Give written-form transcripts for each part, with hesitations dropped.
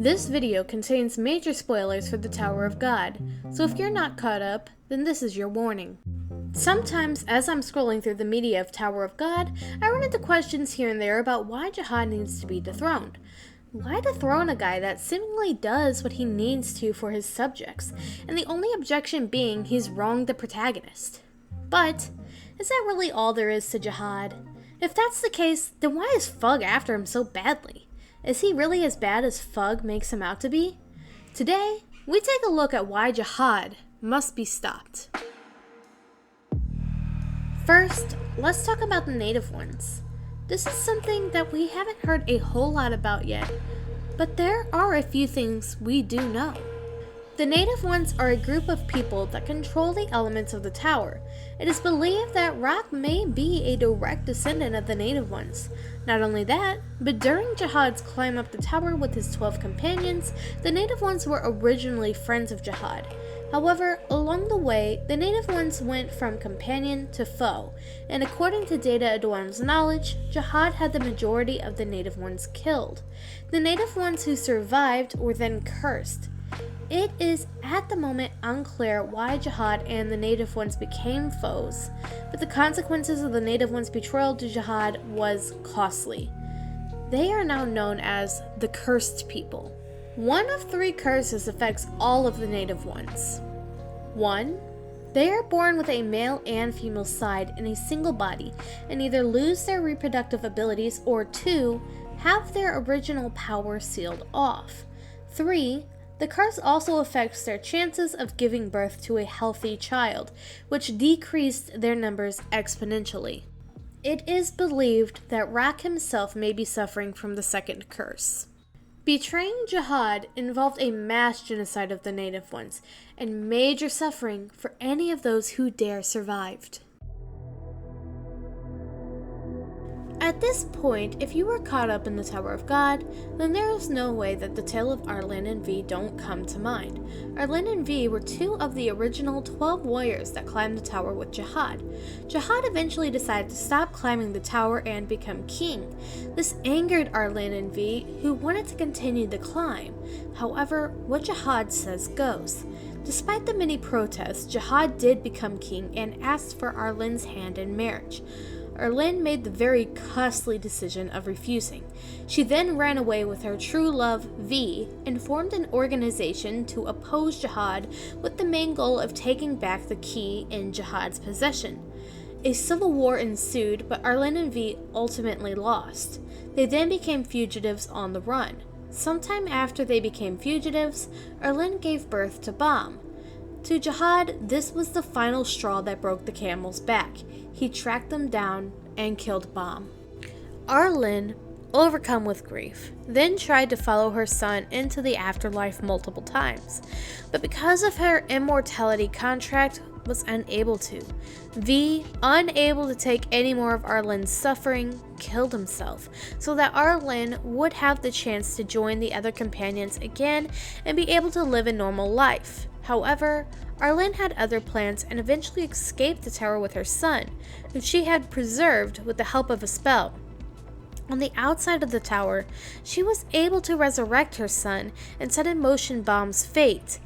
This video contains major spoilers for the Tower of God, so if you're not caught up, then this is your warning. Sometimes, as I'm scrolling through the media of Tower of God, I run into questions here and there about why Jahad needs to be dethroned. Why dethrone a guy that seemingly does what he needs to for his subjects, and the only objection being he's wronged the protagonist? But, is that really all there is to Jahad? If that's the case, then why is Fug after him so badly? Is he really as bad as Fug makes him out to be? Today, we take a look at why Jahad must be stopped. First, let's talk about the native ones. This is something that we haven't heard a whole lot about yet, but there are a few things we do know. The native ones are a group of people that control the elements of the tower. It is believed that Rock may be a direct descendant of the native ones. Not only that, but during Jahad's climb up the tower with his 12 companions, the native ones were originally friends of Jahad. However, along the way, the native ones went from companion to foe, and according to Data Adorn's knowledge, Jahad had the majority of the native ones killed. The native ones who survived were then cursed. It is at the moment unclear why Jahad and the native ones became foes, but the consequences of the native ones' betrayal to Jahad was costly. They are now known as the Cursed People. One of 3 curses affects all of the native ones. 1. They are born with a male and female side in a single body and either lose their reproductive abilities or 2. Have their original power sealed off. 3. The curse also affects their chances of giving birth to a healthy child, which decreased their numbers exponentially. It is believed that Rak himself may be suffering from the second curse. Betraying Jahad involved a mass genocide of the native ones, and major suffering for any of those who dare survived. At this point, if you were caught up in the Tower of God, then there is no way that the tale of Arlen and V don't come to mind. Arlen and V were 2 of the original 12 warriors that climbed the tower with Jahad. Jahad eventually decided to stop climbing the tower and become king. This angered Arlen and V, who wanted to continue the climb. However, what Jahad says goes. Despite the many protests, Jahad did become king and asked for Arlen's hand in marriage. Arlen made the very costly decision of refusing. She then ran away with her true love, V, and formed an organization to oppose Jahad with the main goal of taking back the key in Jahad's possession. A civil war ensued, but Arlen and V ultimately lost. They then became fugitives on the run. Sometime after they became fugitives, Arlen gave birth to Bam. To Jahad, this was the final straw that broke the camel's back. He tracked them down and killed Bam. Arlen, overcome with grief, then tried to follow her son into the afterlife multiple times, but because of her immortality contract, was unable to. V, unable to take any more of Arlen's suffering, killed himself, so that Arlen would have the chance to join the other companions again and be able to live a normal life. However, Arlen had other plans and eventually escaped the tower with her son, whom she had preserved with the help of a spell. On the outside of the tower, she was able to resurrect her son and set in motion Bam's fate.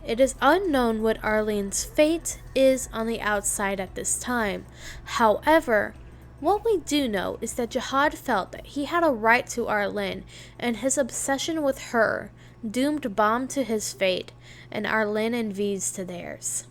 It is unknown what Arlen's fate is on the outside at this time. However, what we do know is that Jahad felt that he had a right to Arlen, and his obsession with her doomed Bam to his fate, and Arlen and V's to theirs.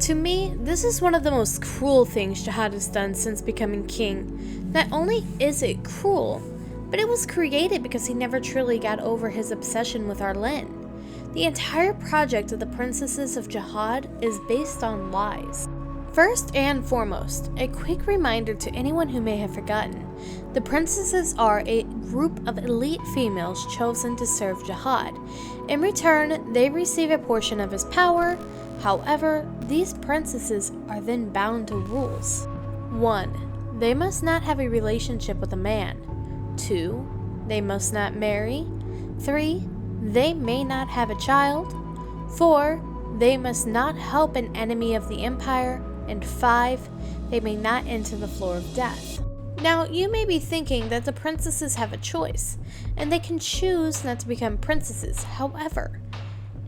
To me, this is one of the most cruel things Jahad has done since becoming king. Not only is it cruel, but it was created because he never truly got over his obsession with Arlen. The entire project of the Princesses of Jihad is based on lies. First and foremost, a quick reminder to anyone who may have forgotten. The princesses are a group of elite females chosen to serve Jahad. In return, they receive a portion of his power. However, these princesses are then bound to rules. 1. They must not have a relationship with a man. 2. They must not marry. 3. They may not have a child. 4. They must not help an enemy of the empire. And 5. They may not enter the floor of death. Now, you may be thinking that the princesses have a choice, and they can choose not to become princesses. However,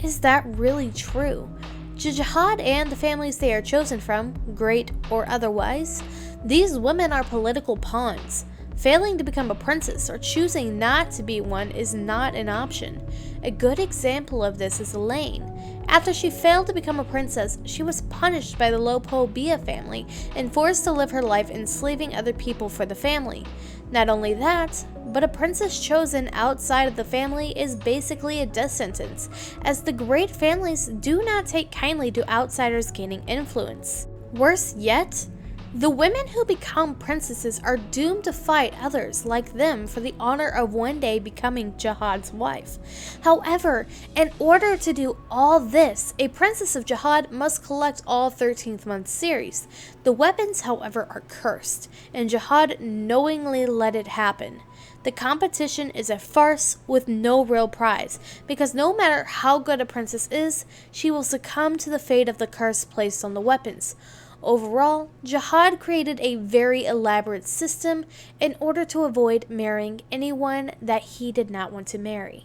is that really true? Jihad and the families they are chosen from, great or otherwise, these women are political pawns. Failing to become a princess or choosing not to be one is not an option. A good example of this is Elaine. After she failed to become a princess, she was punished by the Lopobia family and forced to live her life enslaving other people for the family. Not only that, but a princess chosen outside of the family is basically a death sentence, as the great families do not take kindly to outsiders gaining influence. Worse yet, the women who become princesses are doomed to fight others like them for the honor of one day becoming Jahad's wife. However, in order to do all this, a Princess of Jihad must collect all 13th month series. The weapons, however, are cursed, and Jahad knowingly let it happen. The competition is a farce with no real prize, because no matter how good a princess is, she will succumb to the fate of the curse placed on the weapons. Overall, Jahad created a very elaborate system in order to avoid marrying anyone that he did not want to marry.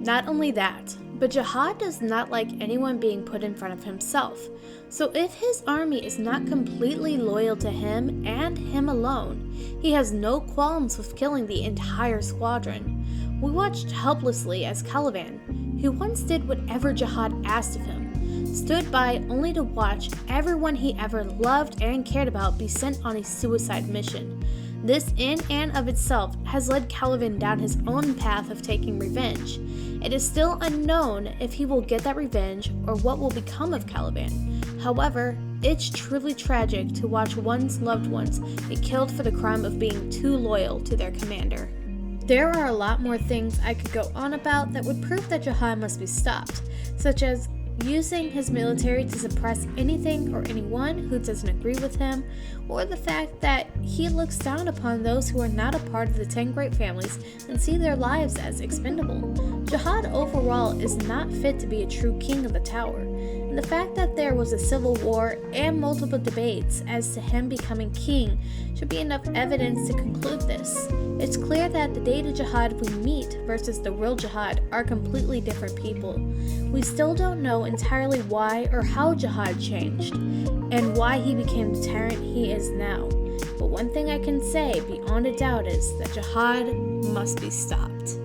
Not only that, but Jahad does not like anyone being put in front of himself. So if his army is not completely loyal to him and him alone, he has no qualms with killing the entire squadron. We watched helplessly as Caliban, who once did whatever Jahad asked of him, stood by only to watch everyone he ever loved and cared about be sent on a suicide mission. This in and of itself has led Caliban down his own path of taking revenge. It is still unknown if he will get that revenge or what will become of Caliban. However, it's truly tragic to watch one's loved ones be killed for the crime of being too loyal to their commander. There are a lot more things I could go on about that would prove that Jahad must be stopped, such as using his military to suppress anything or anyone who doesn't agree with him, or the fact that he looks down upon those who are not a part of the 10 great families and see their lives as expendable. Jahad overall is not fit to be a true king of the tower, and the fact that there was a civil war and multiple debates as to him becoming king should be enough evidence to conclude this. It's clear that the data Jahad we meet versus the real Jahad are completely different people. We still don't know entirely why or how Jahad changed, and why he became the tyrant he is now. But one thing I can say beyond a doubt is that Jahad must be stopped.